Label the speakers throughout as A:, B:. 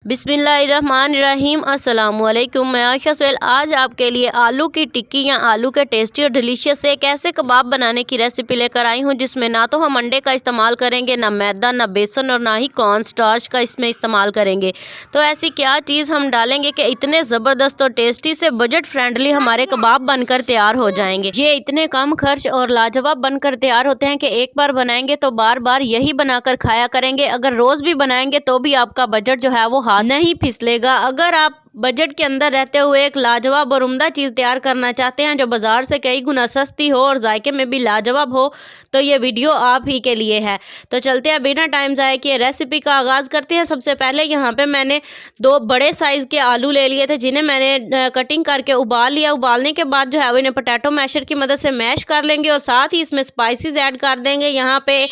A: बिस्मिल्लाहिर्रहमानिर्रहीम अस्सलामुअलैकुम। मैं आयशा सुहेल आज आपके लिए आलू की टिक्की या आलू के टेस्टी और डिलीशियस से कैसे कबाब बनाने की रेसिपी लेकर आई हूं, जिसमें ना तो हम अंडे का इस्तेमाल करेंगे, ना मैदा, ना बेसन और ना ही कॉर्न स्टार्च का इसमें इस्तेमाल करेंगे। तो ऐसी क्या चीज़ हम डालेंगे कि इतने ज़बरदस्त और टेस्टी से बजट फ्रेंडली हमारे कबाब बनकर तैयार हो जाएंगे। ये इतने कम खर्च और लाजवाब बनकर तैयार होते हैं कि एक बार बनाएंगे तो बार बार यही बनाकर खाया करेंगे। अगर रोज़ भी बनाएंगे तो भी आपका बजट जो है वो नहीं फिसलेगा। अगर आप बजट के अंदर रहते हुए एक लाजवाब और उम्दा चीज़ तैयार करना चाहते हैं जो बाज़ार से कई गुना सस्ती हो और जायके में भी लाजवाब हो, तो ये वीडियो आप ही के लिए है। तो चलते हैं बिना टाइम ज़ाय किए रेसिपी का आगाज़ करते हैं। सबसे पहले यहाँ पे मैंने 2 बड़े साइज़ के आलू ले लिए थे, जिन्हें मैंने कटिंग करके उबाल लिया। उबालने के बाद जो है वो इन्हें पोटैटो मैशर की मदद से मैश कर लेंगे और साथ ही इसमें स्पाइसेस ऐड कर देंगे। यहाँ पे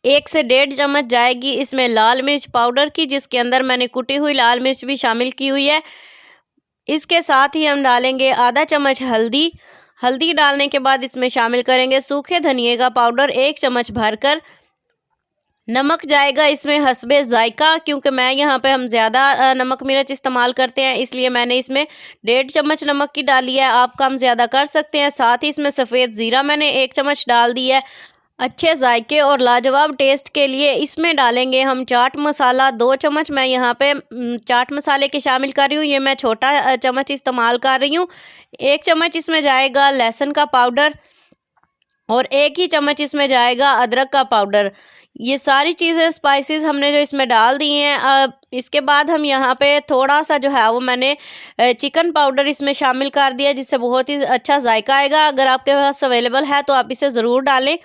A: 1 से 1.5 चम्मच जाएगी इसमें लाल मिर्च पाउडर की, जिसके अंदर मैंने कुटी हुई लाल मिर्च भी शामिल की हुई है। इसके साथ ही हम डालेंगे आधा चम्मच हल्दी। हल्दी डालने के बाद इसमें शामिल करेंगे सूखे धनिए का पाउडर 1 चम्मच भरकर। नमक जाएगा इसमें हस्बे जायका, क्योंकि मैं यहाँ पे हम ज़्यादा नमक मिर्च इस्तेमाल करते हैं, इसलिए मैंने इसमें 1.5 चम्मच नमक की डाली है। आप कम ज़्यादा कर सकते हैं। साथ ही इसमें सफ़ेद ज़ीरा मैंने 1 चम्मच डाल दी है। अच्छे जायके और लाजवाब टेस्ट के लिए इसमें डालेंगे हम चाट मसाला 2 चम्मच। मैं यहाँ पे चाट मसाले के शामिल कर रही हूँ, ये मैं छोटा चम्मच इस्तेमाल कर रही हूँ। 1 चम्मच इसमें जाएगा लहसुन का पाउडर और 1 ही चम्मच इसमें जाएगा अदरक का पाउडर। ये सारी चीज़ें स्पाइसेस हमने जो इसमें डाल दी हैं। अब इसके बाद हम यहाँ पे थोड़ा सा जो है वो मैंने चिकन पाउडर इसमें शामिल कर दिया, जिससे बहुत ही अच्छा जायका आएगा। अगर आपके पास अवेलेबल है तो आप इसे ज़रूर डालें।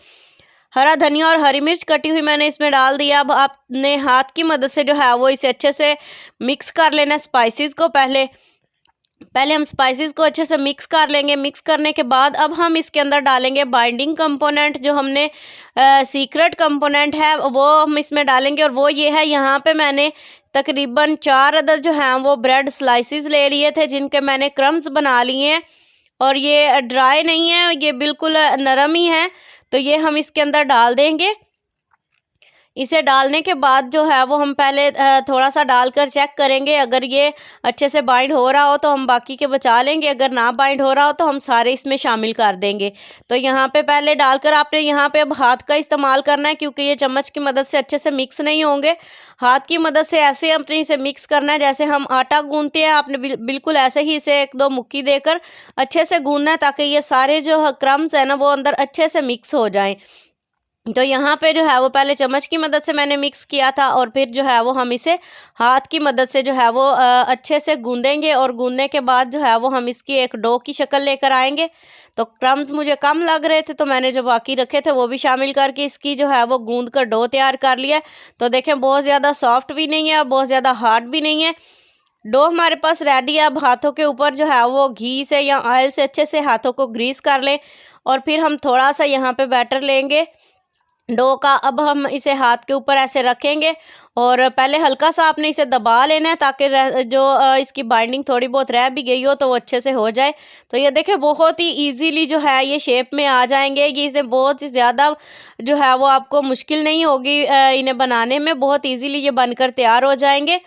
A: हरा धनिया और हरी मिर्च कटी हुई मैंने इसमें डाल दिया। अब आपने हाथ की मदद से जो है वो इसे अच्छे से मिक्स कर लेना स्पाइसेस को। पहले हम स्पाइसेस को अच्छे से मिक्स कर लेंगे। मिक्स करने के बाद अब हम इसके अंदर डालेंगे बाइंडिंग कंपोनेंट, जो हमने सीक्रेट कंपोनेंट है वो हम इसमें डालेंगे। और वो ये है, यहाँ पे मैंने तकरीबन 4 अदद जो हैं वो ब्रेड स्लाइसिस ले लिए थे, जिनके मैंने क्रम्स बना लिए हैं। और ये ड्राई नहीं है, ये बिल्कुल नरम ही है। तो ये हम इसके अंदर डाल देंगे। इसे डालने के बाद जो है वो हम पहले थोड़ा सा डालकर चेक करेंगे। अगर ये अच्छे से बाइंड हो रहा हो तो हम बाकी के बचा लेंगे, अगर ना बाइंड हो रहा हो तो हम सारे इसमें शामिल कर देंगे। तो यहाँ पे पहले डालकर आपने यहाँ पे अब हाथ का इस्तेमाल करना है, क्योंकि ये चम्मच की मदद से अच्छे से मिक्स नहीं होंगे। हाथ की मदद से ऐसे अपने इसे मिक्स करना है जैसे हम आटा गूंथते हैं। आपने बिल्कुल ऐसे ही इसे 1-2 मुक्की देकर अच्छे से गूंथना है, ताकि ये सारे जो क्रम्स है ना वो अंदर अच्छे से मिक्स हो जाएं। तो यहाँ पे जो है वो पहले चम्मच की मदद से मैंने मिक्स किया था, और फिर जो है वो हम इसे हाथ की मदद से जो है वो अच्छे से गूंदेंगे। और गूंदने के बाद जो है वो हम इसकी एक डो की शक्ल लेकर आएंगे। तो क्रम्स मुझे कम लग रहे थे, तो मैंने जो बाकी रखे थे वो भी शामिल करके इसकी जो है वो गूंद कर डो तैयार कर लिया। तो देखें, बहुत ज़्यादा सॉफ्ट भी नहीं है और बहुत ज़्यादा हार्ड भी नहीं है। डो हमारे पास रेडी है। अब हाथों के ऊपर जो है वो घी से या ऑयल से अच्छे से हाथों को ग्रीस कर लें, और फिर हम थोड़ा सा यहाँ पे बैटर लेंगे डो का। अब हम इसे हाथ के ऊपर ऐसे रखेंगे और पहले हल्का सा आपने इसे दबा लेना है, ताकि जो इसकी बाइंडिंग थोड़ी बहुत रह भी गई हो तो वो अच्छे से हो जाए। तो ये देखें, बहुत ही इजीली जो है ये शेप में आ जाएंगे। ये इसे बहुत ही ज़्यादा जो है वो आपको मुश्किल नहीं होगी इन्हें बनाने में, बहुत ईजीली ये बनकर तैयार हो जाएंगे।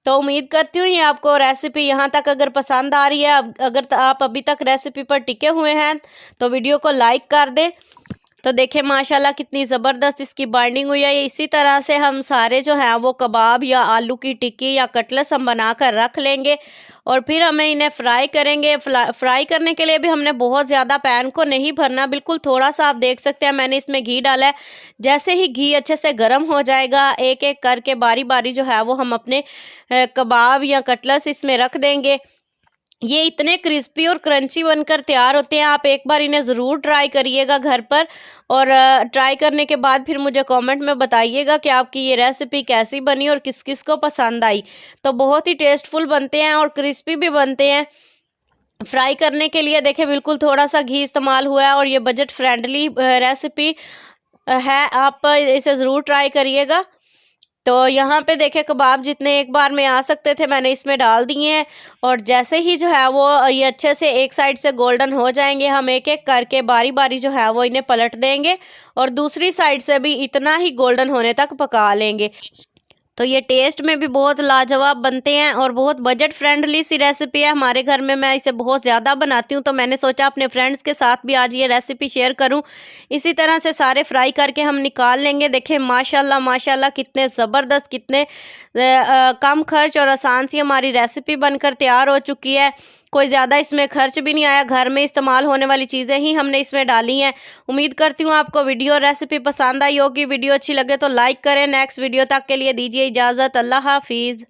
A: तो उम्मीद करती हूँ ये आपको रेसिपी यहाँ तक अगर पसंद आ रही है, अगर आप अभी तक रेसिपी पर टिके हुए हैं तो वीडियो को लाइक कर दें। तो देखें माशाल्लाह कितनी ज़बरदस्त इसकी बाइंडिंग हुई है। इसी तरह से हम सारे जो हैं वो कबाब या आलू की टिक्की या कटलेट्स हम बना कर रख लेंगे, और फिर हमें इन्हें फ्राई करेंगे। फ्राई करने के लिए भी हमने बहुत ज़्यादा पैन को नहीं भरना, बिल्कुल थोड़ा सा। आप देख सकते हैं मैंने इसमें घी डाला है। जैसे ही घी अच्छे से गर्म हो जाएगा, एक एक करके बारी बारी जो है वो हम अपने कबाब या कटलेट्स इसमें रख देंगे। ये इतने क्रिस्पी और क्रंची बनकर तैयार होते हैं। आप एक बार इन्हें ज़रूर ट्राई करिएगा घर पर, और ट्राई करने के बाद फिर मुझे कमेंट में बताइएगा कि आपकी ये रेसिपी कैसी बनी और किस किस को पसंद आई। तो बहुत ही टेस्टफुल बनते हैं और क्रिस्पी भी बनते हैं। फ्राई करने के लिए देखें बिल्कुल थोड़ा सा घी इस्तेमाल हुआ है, और ये बजट फ्रेंडली रेसिपी है। आप इसे ज़रूर ट्राई करिएगा। तो यहाँ पे देखें कबाब जितने एक बार में आ सकते थे मैंने इसमें डाल दिए हैं, और जैसे ही जो है वो ये अच्छे से एक साइड से गोल्डन हो जाएंगे, हम एक एक करके बारी बारी जो है वो इन्हें पलट देंगे और दूसरी साइड से भी इतना ही गोल्डन होने तक पका लेंगे। तो ये टेस्ट में भी बहुत लाजवाब बनते हैं और बहुत बजट फ्रेंडली सी रेसिपी है। हमारे घर में मैं इसे बहुत ज़्यादा बनाती हूँ, तो मैंने सोचा अपने फ्रेंड्स के साथ भी आज ये रेसिपी शेयर करूँ। इसी तरह से सारे फ्राई करके हम निकाल लेंगे। देखें माशाल्लाह माशाल्लाह कितने ज़बरदस्त, कितने कम खर्च और आसान सी हमारी रेसिपी बनकर तैयार हो चुकी है। कोई ज़्यादा इसमें खर्च भी नहीं आया, घर में इस्तेमाल होने वाली चीज़ें ही हमने इसमें डाली हैं। उम्मीद करती हूँ आपको वीडियो रेसिपी पसंद आई होगी। वीडियो अच्छी लगे तो लाइक करें। नेक्स्ट वीडियो तक के लिए दीजिए इजाज़त। अल्लाह हाफिज़।